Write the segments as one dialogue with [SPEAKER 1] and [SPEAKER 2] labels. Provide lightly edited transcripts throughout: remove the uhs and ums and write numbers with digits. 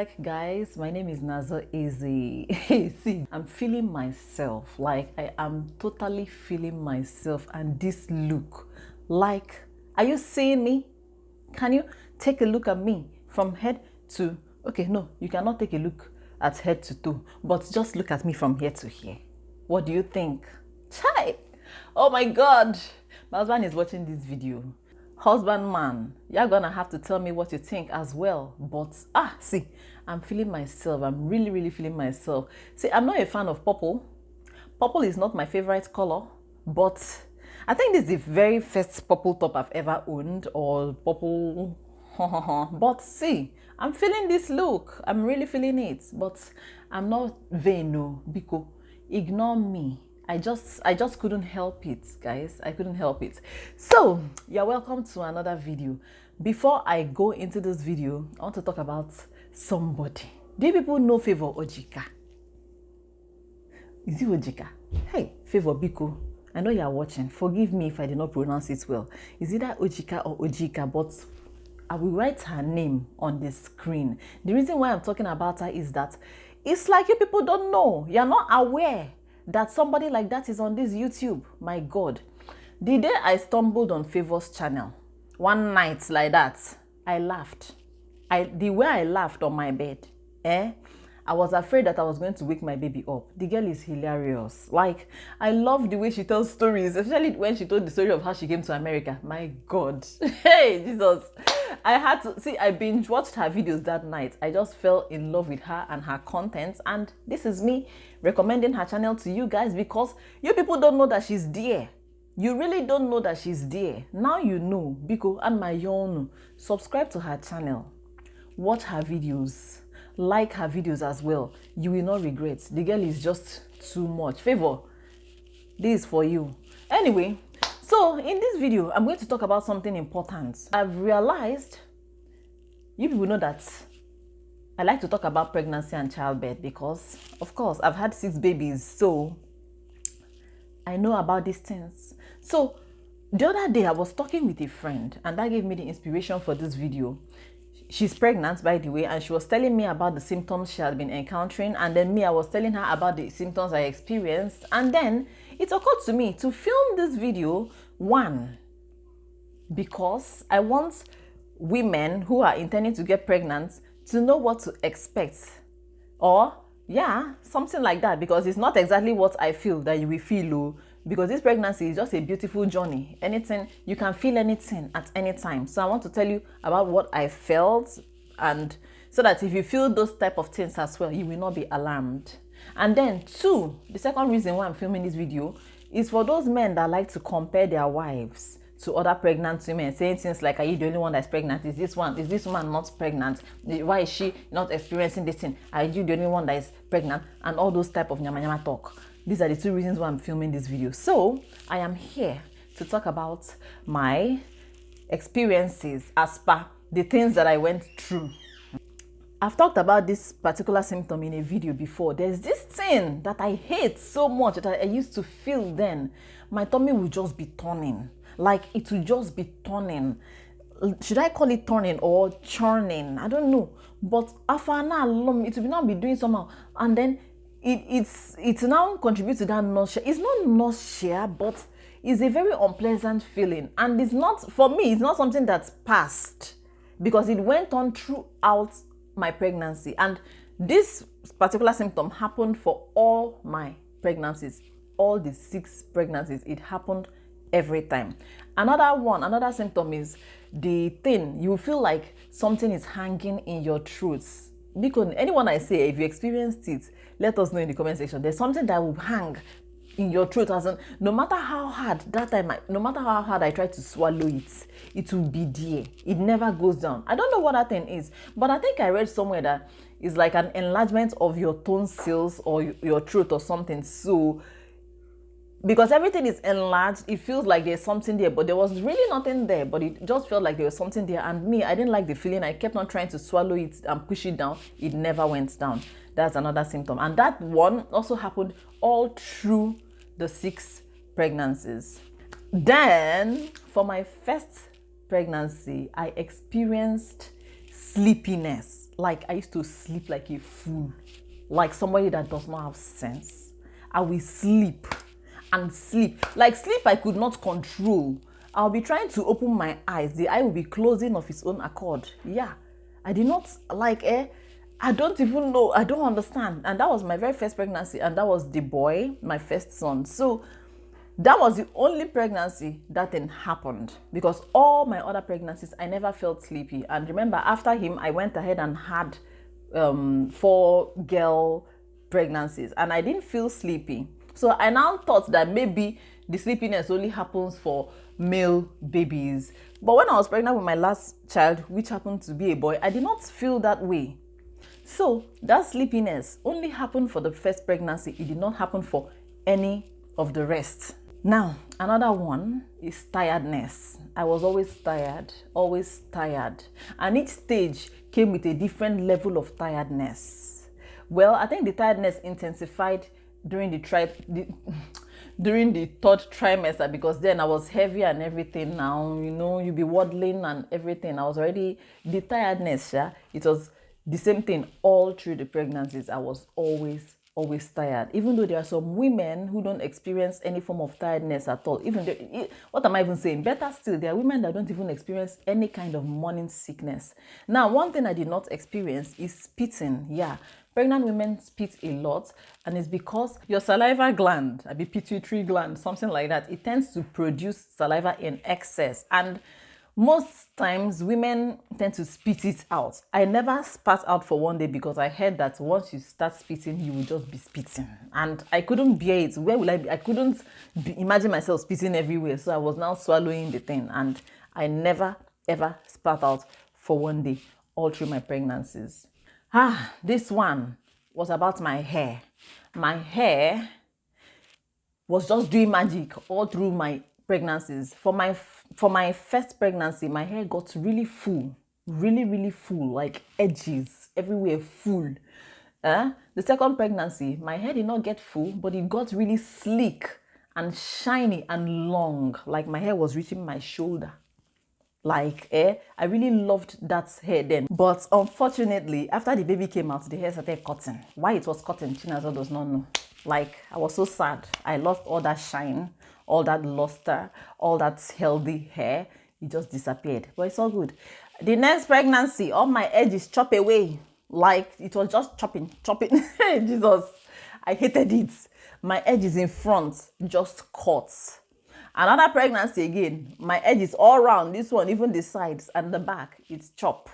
[SPEAKER 1] back, guys. My name is nazor.ezeh. See, I'm feeling myself. Like, I am totally feeling myself. And this look, like, are you seeing me? Can you take a look at me from head to... Okay, no, you cannot take a look at head to toe, but just look at me from here to here. What do you think? Chai! Oh my God! My husband is watching this video. Husband man, you're gonna have to tell me what you think as well. But see, I'm feeling myself. I'm really feeling myself. See, I'm not a fan of purple. Purple is not my favorite color, but I think this is the very first purple top I've ever owned, or purple. But see, I'm feeling this look. I'm really feeling it. But I'm not vain, no, because ignore me. I just couldn't help it, guys. I couldn't help it. So you're welcome to another video. Before I go into this video, I want to talk about somebody. Do you people know Favor Ojika? Is it Ojika? Hey, Favor Biko, I know you're watching. Forgive me if I did not pronounce it well. Is either Ojika or Ojika, but I will write her name on the screen. The reason why I'm talking about her is that it's like you people don't know. You're not aware that somebody like that is on this YouTube. My God. The day I stumbled on Favor's channel, one night like that, I laughed. The way I laughed on my bed, I was afraid that I was going to wake my baby up. The girl is hilarious. Like, I love the way she tells stories, especially when she told the story of how she came to America. My God. Hey, Jesus. I had to, see, I binge watched her videos that night. I just fell in love with her and her content. And this is me recommending her channel to you guys, because you people don't know that she's there. You really don't know that she's there. Now you know. Biko and my young, subscribe to her channel. Watch her videos. Like her videos as well. You will not regret. The girl is just too much. Favor, this is for you. Anyway, so in this video, I'm going to talk about something important. I've realized, you people know that I like to talk about pregnancy and childbirth because, of course, I've had 6 babies, so I know about these things. So the other day, I was talking with a friend, and that gave me the inspiration for this video. She's pregnant, by the way, and she was telling me about the symptoms she had been encountering, and then I was telling her about the symptoms I experienced. And then it occurred to me to film this video, one, because I want women who are intending to get pregnant to know what to expect, or something like that, because it's not exactly what I feel that you will feel, because this pregnancy is just a beautiful journey. Anything, you can feel anything at any time. So I want to tell you about what I felt, and so that if you feel those type of things as well, you will not be alarmed. And then 2, the second reason why I'm filming this video is for those men that like to compare their wives to other pregnant women, saying things like, are you the only one that's pregnant? Is this woman not pregnant? Why is she not experiencing this thing? Are you the only one that is pregnant? And all those type of nyama talk. These are the 2 reasons why I'm filming this video. So I am here to talk about my experiences as per the things that I went through. I've talked about this particular symptom in a video before. There's this thing that I hate so much that I used to feel then. My tummy will just be turning. Like, it will just be turning. Should I call it turning or churning? I don't know. But after now, it will not be doing somehow. And then it's now contribute to that nausea. It's not nausea, but it's a very unpleasant feeling. And it's not, for me, it's not something that's passed, because it went on throughout my pregnancy. And this particular symptom happened for all my pregnancies, all the 6 pregnancies. It happened every time. Another symptom is the thing, you feel like something is hanging in your throat. Because anyone I say, if you experienced it, let us know in the comment section. There's something that will hang in your throat, as in, no matter how hard I try to swallow it, it will be there. It never goes down. I don't know what that thing is, but I think I read somewhere that it's like an enlargement of your tonsils or your throat or something. So because everything is enlarged, it feels like there's something there, but there was really nothing there, but it just felt like there was something there. And me, I didn't like the feeling. I kept on trying to swallow it and push it down. It never went down. That's another symptom. And that one also happened all through the 6 pregnancies. Then, for my first pregnancy, I experienced sleepiness. like I used to sleep like a fool, like somebody that does not have sense. I will sleep and sleep. Like sleep I could not control. I'll be trying to open my eyes. The eye will be closing of its own accord. Yeah. I did not like I don't even know. I don't understand. And that was my very first pregnancy. And that was the boy, my first son. So that was the only pregnancy that then happened, because all my other pregnancies I never felt sleepy. And remember, after him I went ahead and had 4 girl pregnancies and I didn't feel sleepy. So I now thought that maybe the sleepiness only happens for male babies. But when I was pregnant with my last child, which happened to be a boy, I did not feel that way. So that sleepiness only happened for the first pregnancy. It did not happen for any of the rest. Now, another one is tiredness. I was always tired. And each stage came with a different level of tiredness. Well, I think the tiredness intensified during the third trimester, because then I was heavy and everything. Now, you be waddling and everything. I was already, the tiredness, yeah, it was the same thing all through the pregnancies. I was always tired, even though there are some women who don't experience any form of tiredness at all. What am I even saying? Better still, there are women that don't even experience any kind of morning sickness. Now, one thing I did not experience is spitting. Yeah, pregnant women spit a lot, and it's because your saliva gland, a pituitary gland, something like that, it tends to produce saliva in excess, and most times women tend to spit it out. I never spat out for one day, because I heard that once you start spitting, you will just be spitting, and I couldn't bear it. Where will I be? I couldn't imagine myself spitting everywhere, so I was now swallowing the thing, and I never ever spat out for one day all through my pregnancies. This one was about my hair. My hair was just doing magic all through my pregnancies. For my first pregnancy, my hair got really full, really full, like edges everywhere full. The second pregnancy, my hair did not get full, but it got really sleek and shiny and long, like my hair was reaching my shoulder. I really loved that hair then. But unfortunately, after the baby came out, the hair started cutting. Why it was cutting, Chinazo does not know. Like, I was so sad. I lost all that shine, all that luster, all that healthy hair. It just disappeared. But it's all good. The next pregnancy, all my edges chop away. Like, it was just chopping. Jesus, I hated it. My edges in front just cut. Another pregnancy again, my edges all round, this one, even the sides and the back, it's chop.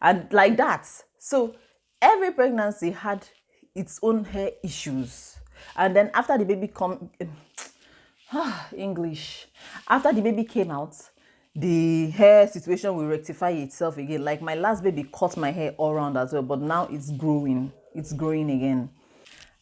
[SPEAKER 1] And like that. So every pregnancy had its own hair issues. And then after the baby after the baby came out, the hair situation will rectify itself again. Like my last baby cut my hair all around as well, but now it's growing again.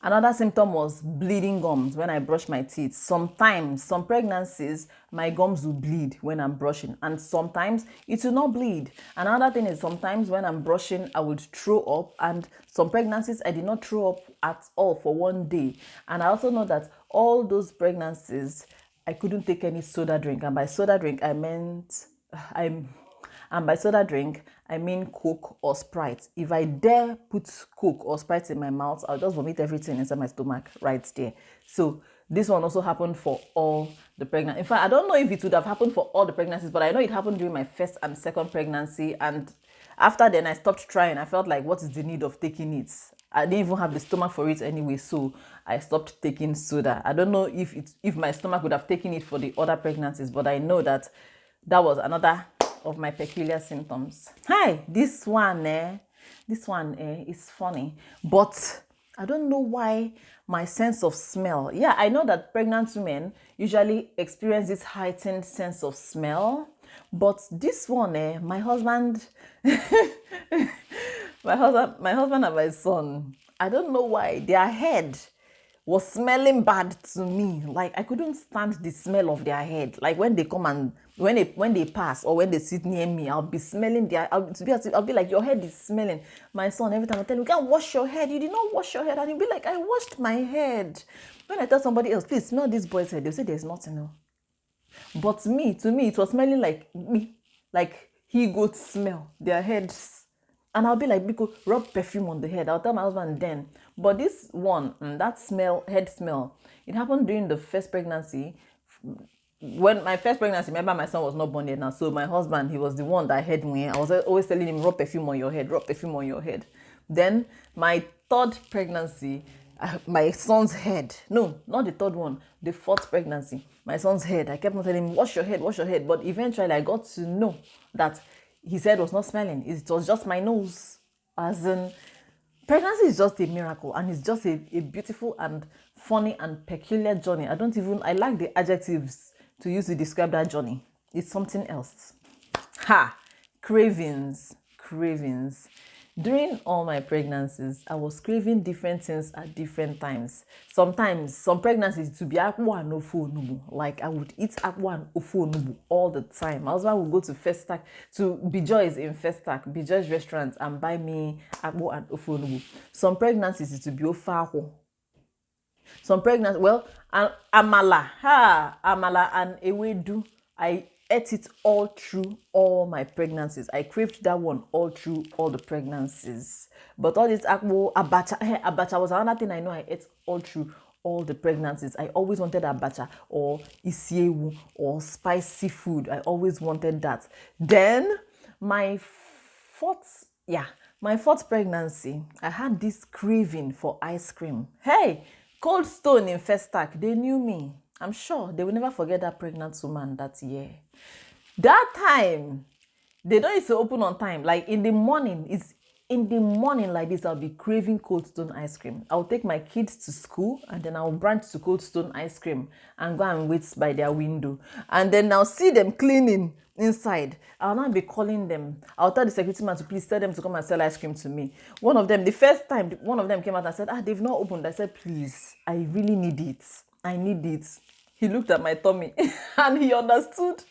[SPEAKER 1] Another symptom was bleeding gums when I brush my teeth. Sometimes, some pregnancies, my gums will bleed when I'm brushing, and sometimes it will not bleed. Another thing is, sometimes when I'm brushing, I would throw up, and some pregnancies, I did not throw up at all for one day. And I also know that all those pregnancies, I couldn't take any soda drink. And by soda drink, I mean Coke or Sprite. If I dare put Coke or Sprite in my mouth, I'll just vomit everything inside my stomach right there. So this one also happened for all the pregnancies. In fact, I don't know if it would have happened for all the pregnancies, but I know it happened during my first and second pregnancy. And after then, I stopped trying. I felt like, what is the need of taking it? I didn't even have the stomach for it anyway, so I stopped taking soda. I don't know if my stomach would have taken it for the other pregnancies, but I know that was another of my peculiar symptoms. This one is funny, but I don't know why my sense of smell. Yeah, I know that pregnant women usually experience this heightened sense of smell, but this one, my husband, my husband and my son, I don't know why their head was smelling bad to me. Like, I couldn't stand the smell of their head. Like, when they come and when they pass or when they sit near me, I'll be smelling I'll be like, your head is smelling. My son, every time I tell him, can't wash your head. You did not wash your head. And he'll be like, I washed my head. When I tell somebody else, please smell this boy's head, they'll say there's nothing else. But to me, it was smelling like me, like he goat smell. Their heads And I'll be like, Biko, rub perfume on the head. I'll tell my husband then. But this one, that smell, head smell, it happened during the first pregnancy. When my first pregnancy, remember my son was not born yet now. So my husband, he was the one that had me. I was always telling him, rub perfume on your head, rub perfume on your head. Then my third pregnancy, my son's head. No, not the third one. The fourth pregnancy, my son's head. I kept on telling him, wash your head, wash your head. But eventually I got to know that his head was not smelling. It was just my nose. As in, pregnancy is just a miracle, and it's just a beautiful and funny and peculiar journey. I like the adjectives to use to describe that journey. It's something else. Ha! Cravings. During all my pregnancies, I was craving different things at different times. Sometimes, some pregnancies to be akwa and ofu onubu. Like I would eat akwa and ofu onubu all the time. My husband would go to Festac, to Bejoy's in Festac, Bejoy's restaurant, and buy me akwa and ofu onubu. Some pregnancies is to be ofaho. Some pregnancy, well, and amala and ewedu. I ate it all through all my pregnancies. I craved that one all through all the pregnancies. But all this abacha was another thing I know I ate all through all the pregnancies. I always wanted abacha or isiewu or spicy food. I always wanted that. Then my fourth pregnancy, I had this craving for ice cream. Hey, Cold Stone in Festac, they knew me. I'm sure they will never forget that pregnant woman that year. That time, they don't used to open on time. Like in the morning like this, I'll be craving Cold Stone ice cream. I'll take my kids to school and then I'll branch to Cold Stone ice cream and go and wait by their window. And then I'll see them cleaning inside. I'll not be calling them. I'll tell the security man to please tell them to come and sell ice cream to me. The first time, one of them came out and said, they've not opened. I said, please, I really need it. I need it. He looked at my tummy and he understood.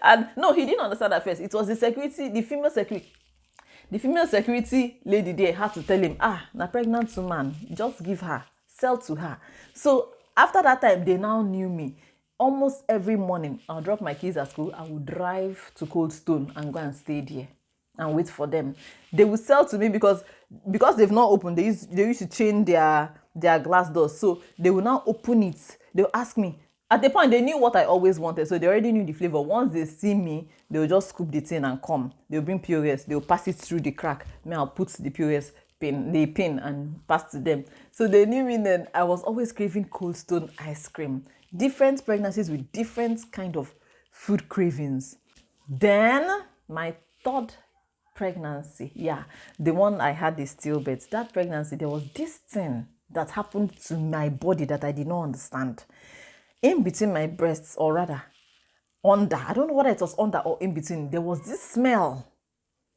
[SPEAKER 1] And no, he didn't understand at first. It was the female security lady there had to tell him, na pregnant woman, just give her, sell to her. So after that time, they now knew me. Almost every morning, I'll drop my kids at school. I would drive to Cold Stone and go and stay there and wait for them. They would sell to me because they've not opened. They used to chain their glass doors. So they will now open it. They'll ask me. At the point, they knew what I always wanted, so they already knew the flavor. Once they see me, they'll just scoop the tin and come. They'll bring POS. They'll pass it through the crack. I'll put the POS pin and pass to them. So they knew me then. I was always craving Cold Stone ice cream. Different pregnancies with different kind of food cravings. Then my third pregnancy, the one I had the stillbirth. That pregnancy, there was this thing that happened to my body that I did not understand. In between my breasts, or rather under, I don't know whether it was under or in between, there was this smell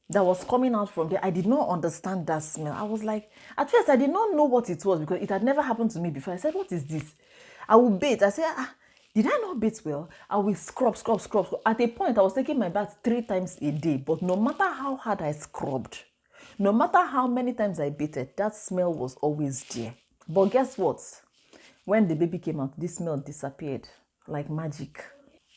[SPEAKER 1] that was coming out from there. I did not understand that smell. I was like, at first I did not know what it was because it had never happened to me before. I said, what is this? I will bathe. I said, did I not bathe well? I will scrub. At a point, I was taking my bath 3 times a day, but no matter how hard I scrubbed, no matter how many times I bathed, that smell was always there. But guess what? When the baby came out, this smell disappeared like magic.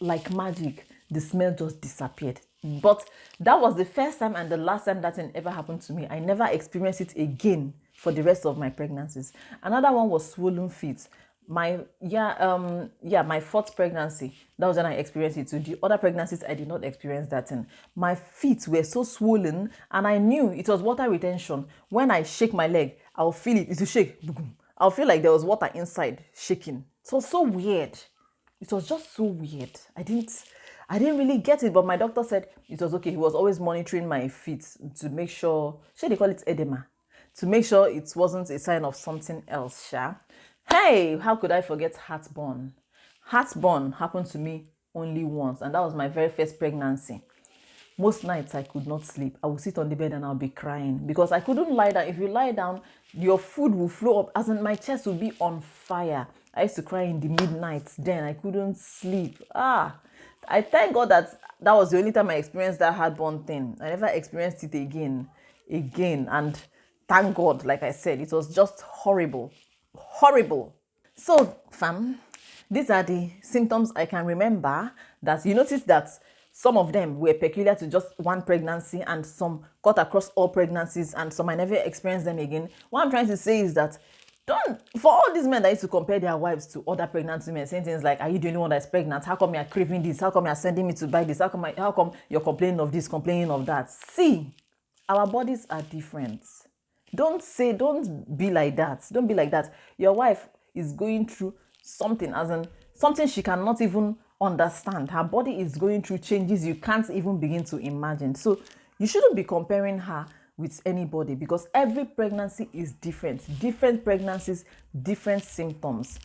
[SPEAKER 1] Like magic, the smell just disappeared. But that was the first time and the last time that thing ever happened to me. I never experienced it again for the rest of my pregnancies. Another one was swollen feet. My fourth pregnancy, that was when I experienced it too. The other pregnancies, I did not experience that thing. My feet were so swollen and I knew it was water retention. When I shake my leg, I'll feel it. It will shake. I'll feel like there was water inside shaking. It was so weird. It was just so weird. I didn't really get it, but my doctor said it was okay. He was always monitoring my feet to make sure, they call it edema, to make sure it wasn't a sign of something else, Hey, how could I forget heartburn? Heartburn happened to me only once, and that was my very first pregnancy. Most nights I could not sleep. I would sit on the bed and I'll be crying because I couldn't lie down. If you lie down, your food will flow up, as in my chest will be on fire. I used to cry in the midnight. Then I couldn't sleep. I thank God that was the only time I experienced that heartburn thing. I never experienced it again. And thank God, like I said, it was just horrible. So, fam, these are the symptoms I can remember that you notice that some of them were peculiar to just one pregnancy, and some cut across all pregnancies, and some I never experienced them again. What I'm trying to say is that don't, for all these men that used to compare their wives to other pregnant women, saying things like, are you the only one that's pregnant? How come you're craving this? How come you're sending me to buy this? How come you're complaining of this, complaining of that? See, our bodies are different. Don't be like that. Don't be like that. Your wife is going through something, as in something she cannot even understand. Her body is going through changes you can't even begin to imagine. So you shouldn't be comparing her with anybody, because every pregnancy is different. Different pregnancies, different symptoms.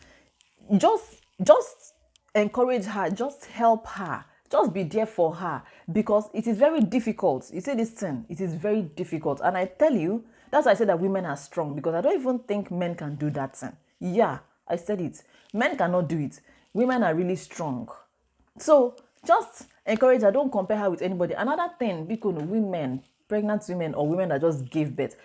[SPEAKER 1] Just encourage her, just help her, just be there for her, because it is very difficult. You see this thing, it is very difficult. And I tell you, that's why I said that women are strong, because I don't even think men can do that thing. Yeah, I said it. Men cannot do it. Women are really strong. So just encourage her. Don't compare her with anybody. Another thing, because women, pregnant women or women that just gave birth,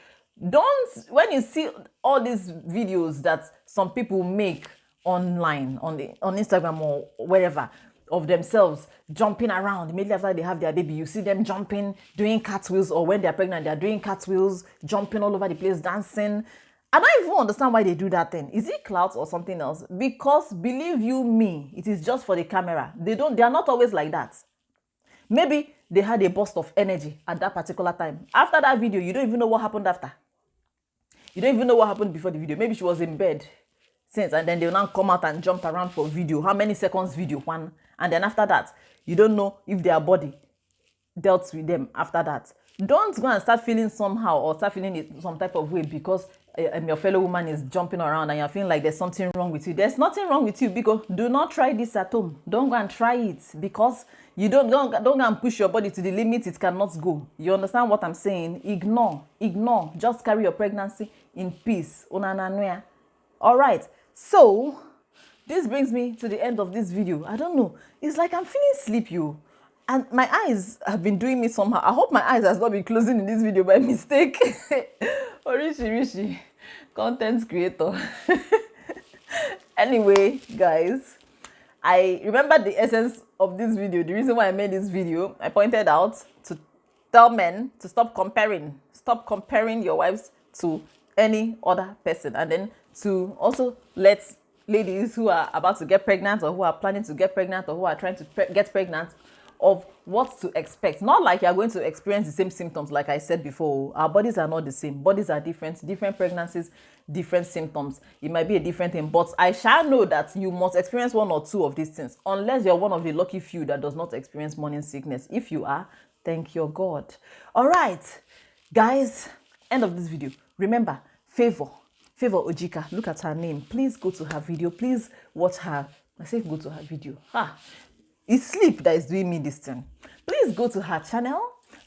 [SPEAKER 1] don't, when you see all these videos that some people make online on Instagram or wherever, of themselves jumping around immediately after they have their baby, you see them jumping, doing cartwheels, or when they're pregnant, they're doing cartwheels, jumping all over the place, dancing. I don't even understand why they do that thing. Is it clout or something else? Because believe you me, it is just for the camera. They are not always like that. Maybe they had a burst of energy at that particular time. After that video, you don't even know what happened after. You don't even know what happened before the video. Maybe she was in bed since, and then they'll now come out and jump around for video. How many seconds video? One. And then after that, you don't know if their body dealt with them after that. Don't go and start feeling somehow or start feeling it some type of way because your fellow woman is jumping around and you're feeling like there's something wrong with you. There's nothing wrong with you, because do not try this at home. Don't go and try it, because you don't go and push your body to the limit it cannot go. You understand what I'm saying? Ignore. Just carry your pregnancy in peace. All right. So this brings me to the end of this video. I don't know. It's like I'm feeling sleepy. And my eyes have been doing me somehow. I hope my eyes has not been closing in this video by mistake. Rishi, content creator. Anyway, guys, I remember the essence of this video. The reason why I made this video, I pointed out to tell men to stop comparing. Stop comparing your wives to any other person. And then to also let ladies who are about to get pregnant, or who are planning to get pregnant, or who are trying to get pregnant, of what to expect. Not like you're going to experience the same symptoms like I said before. Our bodies are not the same. Bodies are different. Different pregnancies, different symptoms. It might be a different thing, but I shall know that you must experience one or two of these things, unless you're one of the lucky few that does not experience morning sickness. If you are, thank your God. All right, guys, end of this video. Remember, Favor Ojika, look at her name. Please go to her video. Please watch her. I say go to her video. It's sleep that is doing me this thing. Please go to her channel.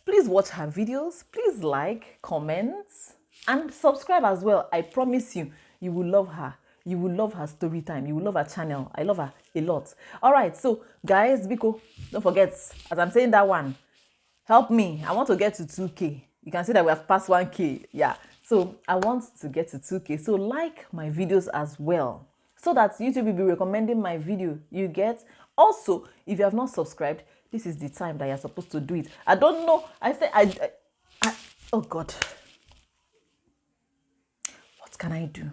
[SPEAKER 1] Please watch her videos. Please like, comment, and subscribe as well. I promise you, you will love her. You will love her story time. You will love her channel. I love her a lot. All right, so guys, Biko, don't forget, as I'm saying that one, help me. I want to get to 2K. You can see that we have passed 1K. Yeah. So I want to get to 2K. So like my videos as well, so that YouTube will be recommending my video. You get? Also, if you have not subscribed, this is the time that you're supposed to do it. I don't know. Oh God. What can I do?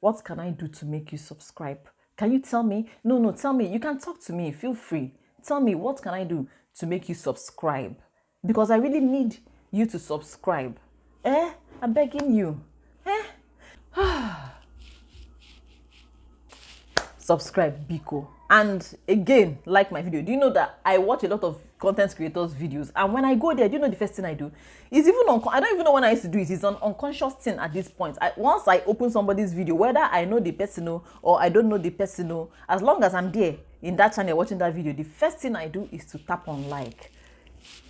[SPEAKER 1] What can I do to make you subscribe? Can you tell me? No, tell me. You can talk to me. Feel free. Tell me, what can I do to make you subscribe? Because I really need you to subscribe. I'm begging you. Subscribe, Biko. And again, like my video. Do you know that I watch a lot of content creators' videos, and when I go there, do you know the first thing I do? It's even I don't even know when I used to do it. It's an unconscious thing at this point. Once I open somebody's video, whether I know the person or I don't know the person, as long as I'm there in that channel watching that video, the first thing I do is to tap on like.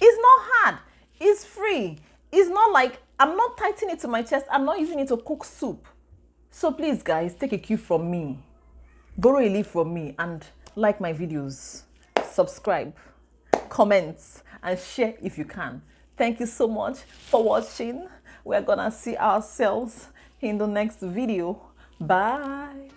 [SPEAKER 1] It's not hard. It's free. It's not like I'm not tightening it to my chest. I'm not using it to cook soup. So please, guys, take a cue from me. Borrow a leaf from me and like my videos, subscribe, comment, and share if you can. Thank you so much for watching. We're gonna see ourselves in the next video. Bye.